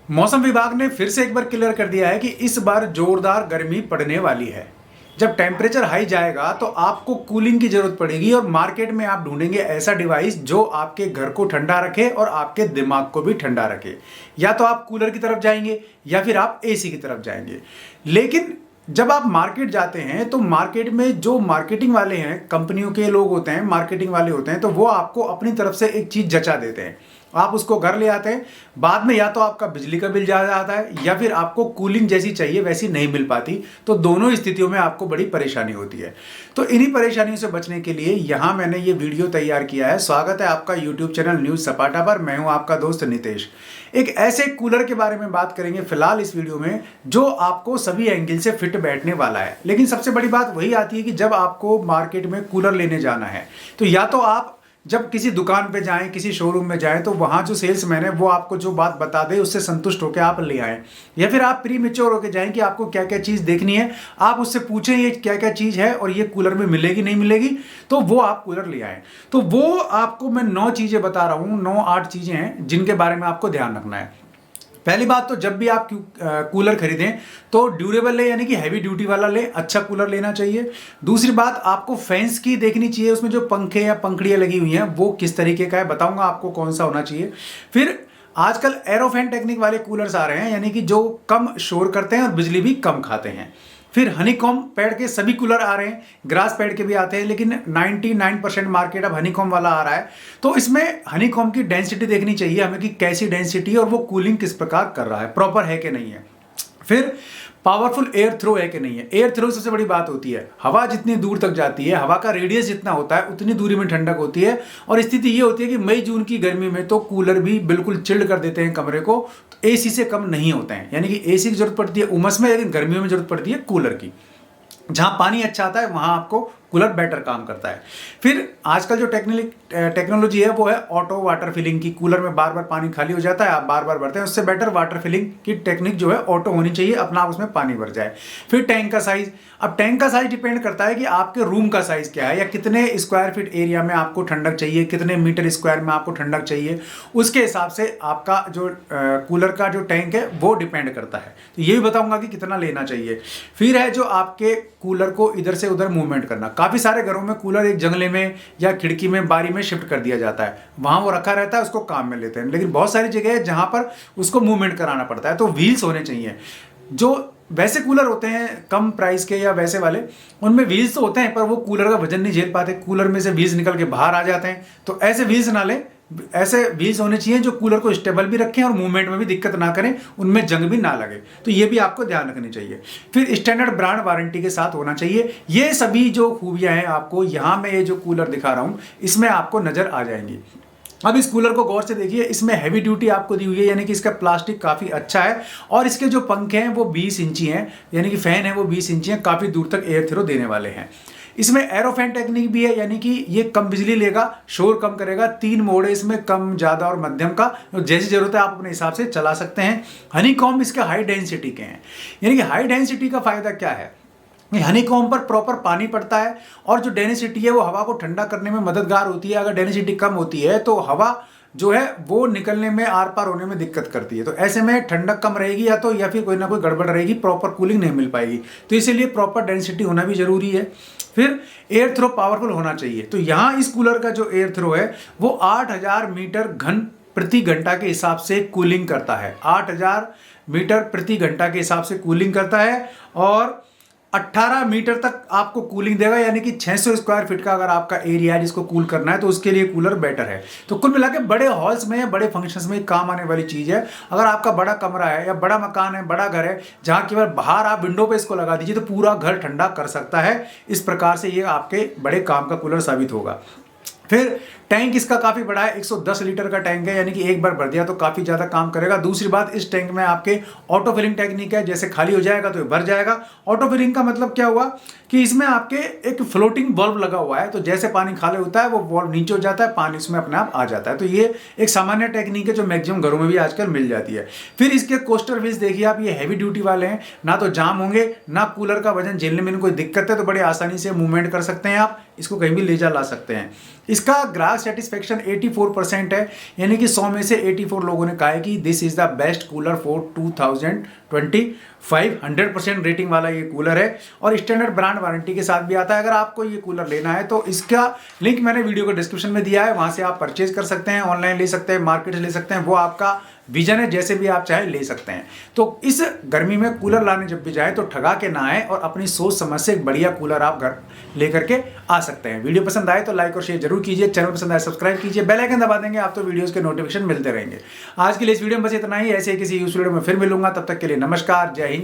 मौसम विभाग ने फिर से एक बार क्लियर कर दिया है कि इस बार जोरदार गर्मी पड़ने वाली है। जब टेम्परेचर हाई जाएगा तो आपको कूलिंग की जरूरत पड़ेगी और मार्केट में आप ढूंढेंगे ऐसा डिवाइस जो आपके घर को ठंडा रखे और आपके दिमाग को भी ठंडा रखे। या तो आप कूलर की तरफ जाएंगे या फिर आप एसी की तरफ जाएंगे। लेकिन जब आप मार्केट जाते हैं तो मार्केट में जो मार्केटिंग वाले हैं, कंपनियों के लोग होते हैं, मार्केटिंग वाले होते हैं, तो वो आपको अपनी तरफ से एक चीज जचा देते हैं। आप उसको घर ले आते हैं, बाद में या तो आपका बिजली का बिल ज्यादा आता है या फिर आपको कूलिंग जैसी चाहिए वैसी नहीं मिल पाती। तो दोनों स्थितियों में आपको बड़ी परेशानी होती है। तो इन्हीं परेशानियों से बचने के लिए यहां मैंने ये वीडियो तैयार किया है। स्वागत है आपका यूट्यूब चैनल न्यूज सपाटा पर। मैं हूं आपका दोस्त नितेश। एक ऐसे कूलर के बारे में बात करेंगे फिलहाल इस वीडियो में जो आपको सभी एंगल से फिट बैठने वाला है। लेकिन सबसे बड़ी बात वही आती है कि जब आपको मार्केट में कूलर लेने जाना है तो या तो आप जब किसी दुकान पे जाएं, किसी शोरूम में जाएं, तो वहां जो सेल्समैन है वो आपको जो बात बता दे उससे संतुष्ट होकर आप ले आएं। या फिर आप प्री मेच्योर होकर जाएं कि आपको क्या क्या चीज़ देखनी है, आप उससे पूछें ये क्या क्या चीज़ है और ये कूलर में मिलेगी नहीं मिलेगी, तो वो आप कूलर ले आएं। तो वो आपको मैं 9 चीज़ें बता रहा हूँ, 9-8 चीज़ें हैं जिनके बारे में आपको ध्यान रखना है। पहली बात तो जब भी आप कूलर खरीदें तो ड्यूरेबल ले, यानी कि हैवी ड्यूटी वाला ले, अच्छा कूलर लेना चाहिए। दूसरी बात, आपको फैंस की देखनी चाहिए, उसमें जो पंखे या पंखड़ियाँ लगी हुई हैं वो किस तरीके का है, बताऊंगा आपको कौन सा होना चाहिए। फिर आजकल एरोफैन टेक्निक वाले कूलर्स आ रहे हैं, यानी कि जो कम शोर करते हैं और बिजली भी कम खाते हैं। फिर हनीकॉम पैड के सभी कूलर आ रहे हैं, ग्रास पैड के भी आते हैं, लेकिन 99% मार्केट अब हनीकॉम वाला आ रहा है। तो इसमें हनीकॉम की डेंसिटी देखनी चाहिए हमें कि कैसी डेंसिटी और वो कूलिंग किस प्रकार कर रहा है, प्रॉपर है कि नहीं है। फिर पावरफुल एयर थ्रो है कि नहीं है। एयर थ्रो सबसे बड़ी बात होती है। हवा जितनी दूर तक जाती है, हवा का रेडियस जितना होता है उतनी दूरी में ठंडक होती है। और स्थिति ये होती है कि मई जून की गर्मी में तो कूलर भी बिल्कुल चिल्ड कर देते हैं कमरे को, तो एसी से कम नहीं होते हैं। यानी कि एसी की जरूरत पड़ती है उमस में, लेकिन गर्मियों में जरूरत पड़ती है कूलर की। जहां पानी अच्छा आता है वहां आपको कूलर बेटर काम करता है। फिर आजकल जो टेक्नोलॉजी है वो है ऑटो वाटर फिलिंग की। कूलर में बार बार पानी खाली हो जाता है, आप बार बार भरते हैं, उससे बेटर वाटर फिलिंग की टेक्निक जो है ऑटो होनी चाहिए, अपना आप उसमें पानी भर जाए। फिर टैंक का साइज, अब टैंक का साइज डिपेंड करता है कि आपके रूम का साइज क्या है या कितने स्क्वायर फीट एरिया में आपको ठंडक चाहिए, कितने मीटर स्क्वायर में आपको ठंडक चाहिए, उसके हिसाब से आपका जो कूलर का जो टैंक है वो डिपेंड करता है। तो ये भी बताऊंगा कि कितना लेना चाहिए। फिर है जो आपके कूलर को इधर से उधर मूवमेंट करना। काफी सारे घरों में कूलर एक जंगले में या खिड़की में, बारी में शिफ्ट कर दिया जाता है, वहां वो रखा रहता है, उसको काम में लेते हैं। लेकिन बहुत सारी जगह है जहां पर उसको मूवमेंट कराना पड़ता है, तो व्हील्स होने चाहिए। जो वैसे कूलर होते हैं कम प्राइस के या वैसे वाले, उनमें व्हील्स तो होते हैं पर वो कूलर का वजन नहीं झेल पाते, कूलर में से व्हील्स निकल के बाहर आ जाते हैं। तो ऐसे व्हील्स ना लें, ऐसे व्हील्स होने चाहिए जो कूलर को स्टेबल भी रखें और मूवमेंट में भी दिक्कत ना करें, उनमें जंग भी ना लगे। तो ये भी आपको ध्यान रखनी चाहिए। फिर स्टैंडर्ड ब्रांड वारंटी के साथ होना चाहिए। ये सभी जो खूबियां हैं आपको यहाँ मैं ये जो कूलर दिखा रहा हूँ इसमें आपको नजर आ जाएंगी। अब इस कूलर को गौर से देखिए, इसमें हैवी ड्यूटी आपको दी हुई है, यानी कि इसका प्लास्टिक काफी अच्छा है और इसके जो पंखे हैं वो 20 इंची हैं, यानी कि फैन है वो 20 इंची है, काफी दूर तक एयर थ्रो देने वाले हैं। इसमें एरोफैन टेक्निक भी है, यानी कि ये कम बिजली लेगा, शोर कम करेगा। 3 मोड है इसमें, कम, ज्यादा और मध्यम का, तो जैसी जरूरत है आप अपने हिसाब से चला सकते हैं। हनीकॉम इसके हाई डेंसिटी के हैं, यानी कि हाई डेंसिटी का फायदा क्या है, हनीकॉम पर प्रॉपर पानी पड़ता है और जो डेंसिटी है वो हवा को ठंडा करने में मददगार होती है। अगर डेंसिटी कम होती है तो हवा जो है वो निकलने में, आर पार होने में दिक्कत करती है। तो ऐसे में ठंडक कम रहेगी या फिर कोई ना कोई गड़बड़ रहेगी, प्रॉपर कूलिंग नहीं मिल पाएगी। तो इसीलिए प्रॉपर डेंसिटी होना भी जरूरी है। फिर एयर थ्रो पावरफुल होना चाहिए। तो यहाँ इस कूलर का जो एयर थ्रो है वो 8000 मीटर घन प्रति घंटा के हिसाब से कूलिंग करता है। 8000 मीटर प्रति घंटा के हिसाब से कूलिंग करता है और 18 मीटर तक आपको कूलिंग देगा, यानी कि 600 स्क्वायर फीट का अगर आपका एरिया है जिसको कूल करना है तो उसके लिए कूलर बेटर है। तो कुल मिला के बड़े हॉल्स में या बड़े फंक्शंस में काम आने वाली चीज है। अगर आपका बड़ा कमरा है या बड़ा मकान है, बड़ा घर है, जहां केवल बाहर आप विंडो पे इसको लगा दीजिए तो पूरा घर ठंडा कर सकता है। इस प्रकार से ये आपके बड़े काम का कूलर साबित होगा। फिर टैंक इसका काफी बड़ा है, 110 लीटर का टैंक है, यानी कि एक बार भर दिया तो काफी ज्यादा काम करेगा। दूसरी बात, इस टैंक में आपके ऑटो फिलिंग टेक्निक है, जैसे खाली हो जाएगा तो भर जाएगा। ऑटो फिलिंग का मतलब क्या हुआ कि इसमें आपके एक फ्लोटिंग वाल्व लगा हुआ है, तो जैसे पानी खाली होता है वो वाल्व नीचे हो जाता है, पानी उसमें अपने आप आ जाता है। तो ये एक सामान्य टेक्निक है जो मैक्सिमम घरों में भी आजकल मिल जाती है। फिर इसके कोस्टर व्हील्स देखिए आप, ये हैवी ड्यूटी वाले हैं, ना तो जाम होंगे, ना कूलर का वजन झेलने में कोई दिक्कत है, तो बड़े आसानी से मूवमेंट कर सकते हैं आप। इसको कहीं भी ले जा ला सकते हैं। इसका ग्राहक सेटिस्फेक्शन 84% है, यानी कि 100 में से 84 लोगों ने कहा है कि this is the best cooler for 2025। 100% rating वाला ये कूलर है और स्टैंडर्ड ब्रांड वारंटी के साथ भी आता है। अगर आपको ये कूलर लेना है तो इसका लिंक मैंने वीडियो को डिस्क्रिप्शन में दिया है, वहां से आप परचेज कर सकते हैं, ऑनलाइन ले सकते हैं, मार्केट से ले सकते हैं, वो आपका विजन है, जैसे भी आप चाहे ले सकते हैं। तो इस गर्मी में कूलर लाने जब भी जाए तो ठगा के ना आए और अपनी सोच समझ से एक बढ़िया कूलर आप घर लेकर के आ सकते हैं। वीडियो पसंद आए तो लाइक और शेयर जरूर कीजिए, चैनल पसंद आए सब्सक्राइब कीजिए, बेल आइकन दबा देंगे आप तो वीडियोस के नोटिफिकेशन मिलते रहेंगे। आज के लिए इस वीडियो में बस इतना ही, ऐसे ही किसी यूजफुल वीडियो में फिर मिलूंगा, तब तक के लिए नमस्कार, जय हिंद।